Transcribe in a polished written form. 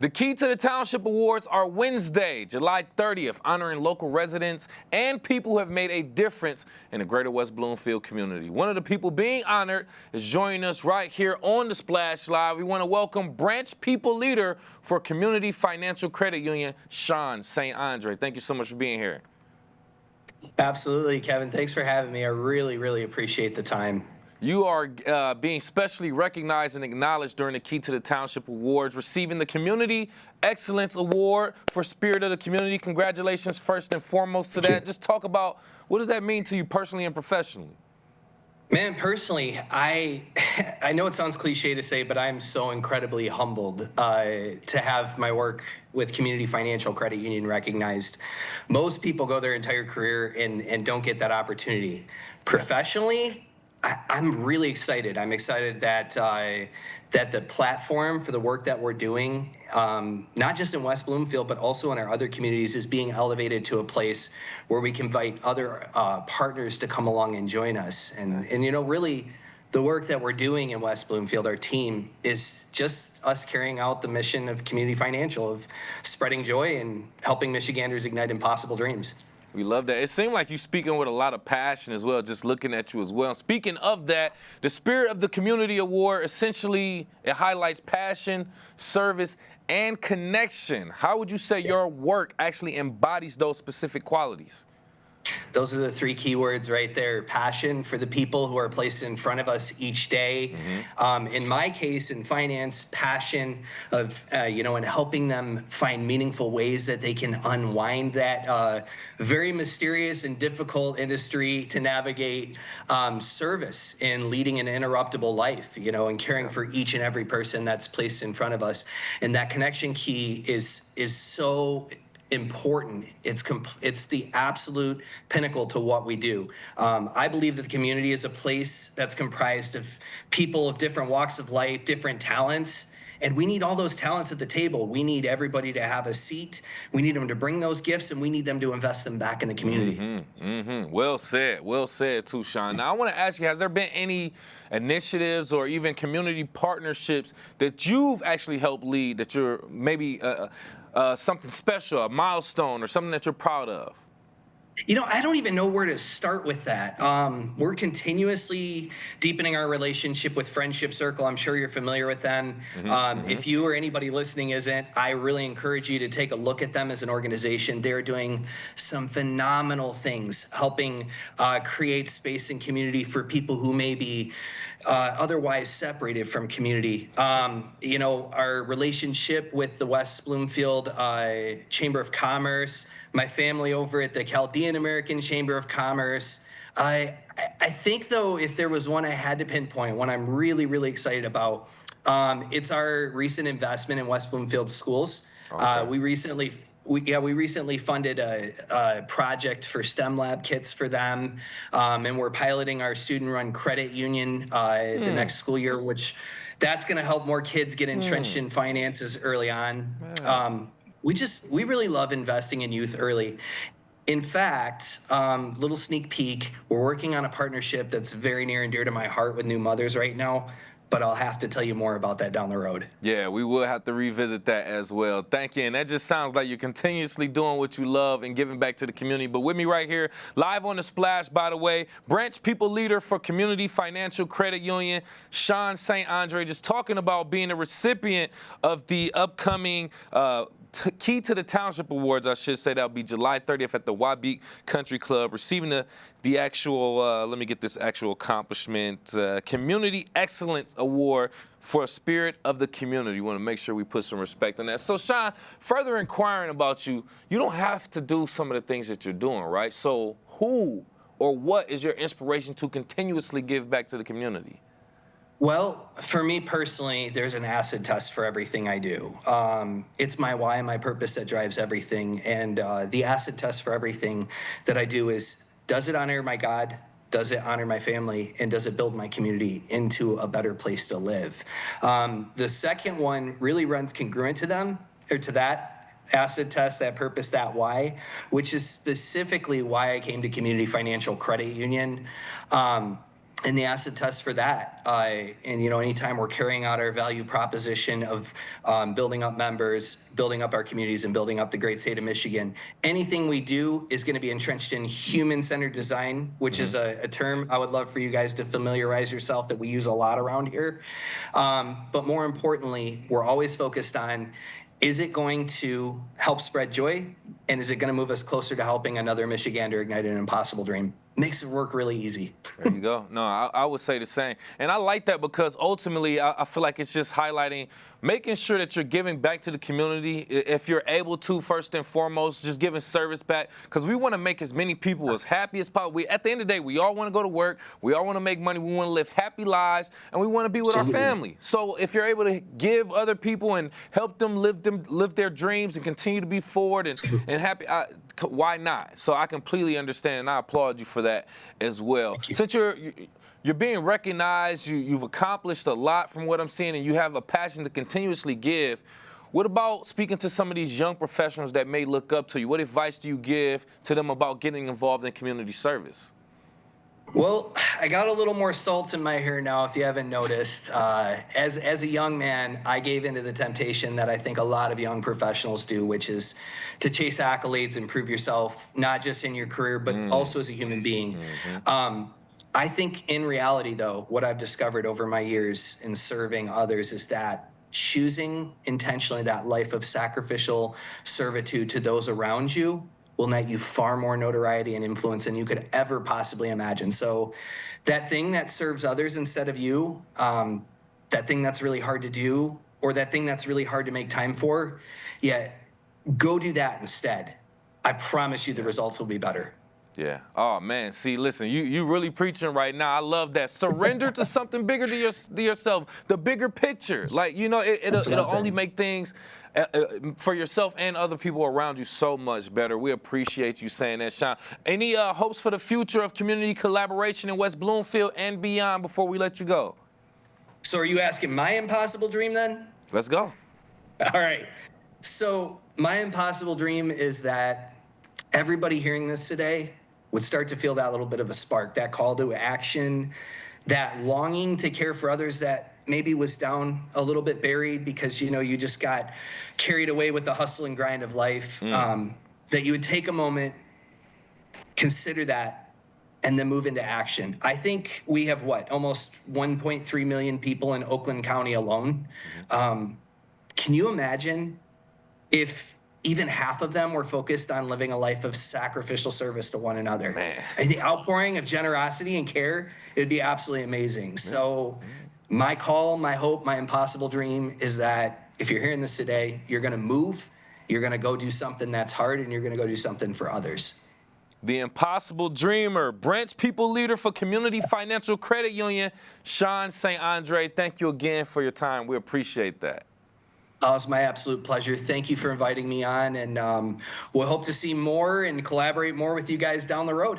The key to the Township Awards are Wednesday, July 30th, honoring local residents and people who have made a difference in the greater West Bloomfield community. One of the people being honored is joining us right here on the Splash Live. We want to welcome Branch People Leader for Community Financial Credit Union, Shawn St. Thank you so much for being here. Absolutely, Kevin. Thanks for having me. I really appreciate the time. You are being specially recognized and acknowledged during the Key to the Township Awards, receiving the Community Excellence Award for Spirit of the Community. Congratulations, first and foremost, to that. Just talk about, what does that mean to you personally and professionally? Man, personally, I know it sounds cliche to say, but I'm so incredibly humbled to have my work with Community Financial Credit Union recognized. Most people go their entire career and don't get that opportunity. Professionally, I'm really excited. I'm excited that that the platform for the work that we're doing, not just in West Bloomfield, but also in our other communities, is being elevated to a place where we can invite other partners to come along and join us. And you know, really, the work that we're doing in West Bloomfield, our team, is just us carrying out the mission of Community Financial, of spreading joy and helping Michiganders ignite impossible dreams. We love that. It seemed like you're speaking with a lot of passion as well, just looking at you as well. Speaking of that, the Spirit of the Community Award, essentially, it highlights passion, service, and connection. How would you say your work actually embodies those specific qualities? Those are the three keywords right there. Passion for the people who are placed in front of us each day. In my case, in finance, passion of, in helping them find meaningful ways that they can unwind that very mysterious and difficult industry to navigate. Service in leading an interruptible life, and caring for each and every person that's placed in front of us. And that connection key is so important. It's the absolute pinnacle to what we do. I believe that the community is a place that's comprised of people of different walks of life, different talents, and we need all those talents at the table. We need everybody to have a seat. We need them to bring those gifts, and we need them to invest them back in the community. Well said too, Shawn. Now I want to ask you, has there been any initiatives or even community partnerships that you've actually helped lead that you're maybe something special, a milestone, or something that you're proud of? I don't even know where to start with that. We're continuously deepening our relationship with Friendship Circle. I'm sure you're familiar with them. If you or anybody listening isn't, I really encourage you to take a look at them as an organization. They're doing some phenomenal things, helping create space and community for people who may be otherwise separated from community. Our relationship with the West Bloomfield Chamber of Commerce, my family over at the Chaldean American Chamber of Commerce. I think, though, if there was one I had to pinpoint, one I'm really excited about, it's our recent investment in West Bloomfield schools. Okay. We recently funded a project for STEM lab kits for them, and we're piloting our student-run credit union the next school year, which that's going to help more kids get entrenched in finances early on. We really love investing in youth early. In fact, little sneak peek, we're working on a partnership that's very near and dear to my heart with new mothers right now, but I'll have to tell you more about that down the road. Yeah, we will have to revisit that as well. Thank you. And that just sounds like you're continuously doing what you love and giving back to the community. But with me right here, live on the Splash, by the way, Branch People Leader for Community Financial Credit Union, Shawn St. just talking about being a recipient of the upcoming Key to the Township Awards, I should say. That'll be July 30th at the Wabeek Country Club, receiving the actual, let me get this actual accomplishment, Community Excellence Award for Spirit of the Community. You want to make sure we put some respect on that. So, Shawn, further inquiring about you, you don't have to do some of the things that you're doing, right? So who or what is your inspiration to continuously give back to the community? Well, for me personally, there's an acid test for everything I do. It's my why and my purpose that drives everything. And the acid test for everything that I do is, does it honor my God? Does it honor my family? And does it build my community into a better place to live? The second one really runs congruent to them, or to that acid test, that purpose, that why, which is specifically why I came to Community Financial Credit Union. and the acid test for that. And anytime we're carrying out our value proposition of building up members, building up our communities, and building up the great state of Michigan, anything we do is going to be entrenched in human-centered design, which is a term I would love for you guys to familiarize yourself that we use a lot around here. But more importantly, we're always focused on, is it going to help spread joy? And is it going to move us closer to helping another Michigander ignite an impossible dream? Makes it work really easy. There you go. No, I would say the same. And I like that because ultimately I feel like it's just highlighting, making sure that you're giving back to the community. If you're able to, first and foremost, just giving service back, because we want to make as many people as happy as possible. At the end of the day, we all want to go to work. We all want to make money. We want to live happy lives, and we want to be with our family. So if you're able to give other people and help them live their dreams and continue to be forward and happy, why not? So I completely understand, and I applaud you for that as well. Since you're being recognized, you've accomplished a lot from what I'm seeing, and you have a passion to continuously give. What about speaking to some of these young professionals that may look up to you? What advice do you give to them about getting involved in community service? Well, I got a little more salt in my hair now, if you haven't noticed. As a young man, I gave into the temptation that I think a lot of young professionals do, which is to chase accolades and prove yourself, not just in your career, but also as a human being. I think in reality, though, what I've discovered over my years in serving others is that choosing intentionally that life of sacrificial servitude to those around you will net you far more notoriety and influence than you could ever possibly imagine. So that thing that serves others instead of you, that thing that's really hard to do, or that thing that's really hard to make time for, go do that instead. I promise you the results will be better. Yeah. Oh, man. See, listen, you really preaching right now. I love that. Surrender to something bigger to yourself, the bigger picture. Like, it'll only make things for yourself and other people around you so much better. We appreciate you saying that, Shawn. Any hopes for the future of community collaboration in West Bloomfield and beyond before we let you go? So are you asking my impossible dream then? Let's go. All right. So my impossible dream is that everybody hearing this today would start to feel that little bit of a spark, that call to action, that longing to care for others that maybe was down a little bit buried because, you just got carried away with the hustle and grind of life, that you would take a moment, consider that, and then move into action. I think we have almost 1.3 million people in Oakland County alone. Can you imagine if even half of them were focused on living a life of sacrificial service to one another? Man. And the outpouring of generosity and care, it would be absolutely amazing. So my call, my hope, my impossible dream is that if you're hearing this today, you're going to move, you're going to go do something that's hard, and you're going to go do something for others. The impossible dreamer, branch people leader for Community Financial Credit Union, Shawn St. Andre, thank you again for your time. We appreciate that. Oh, it's my absolute pleasure. Thank you for inviting me on, and we'll hope to see more and collaborate more with you guys down the road.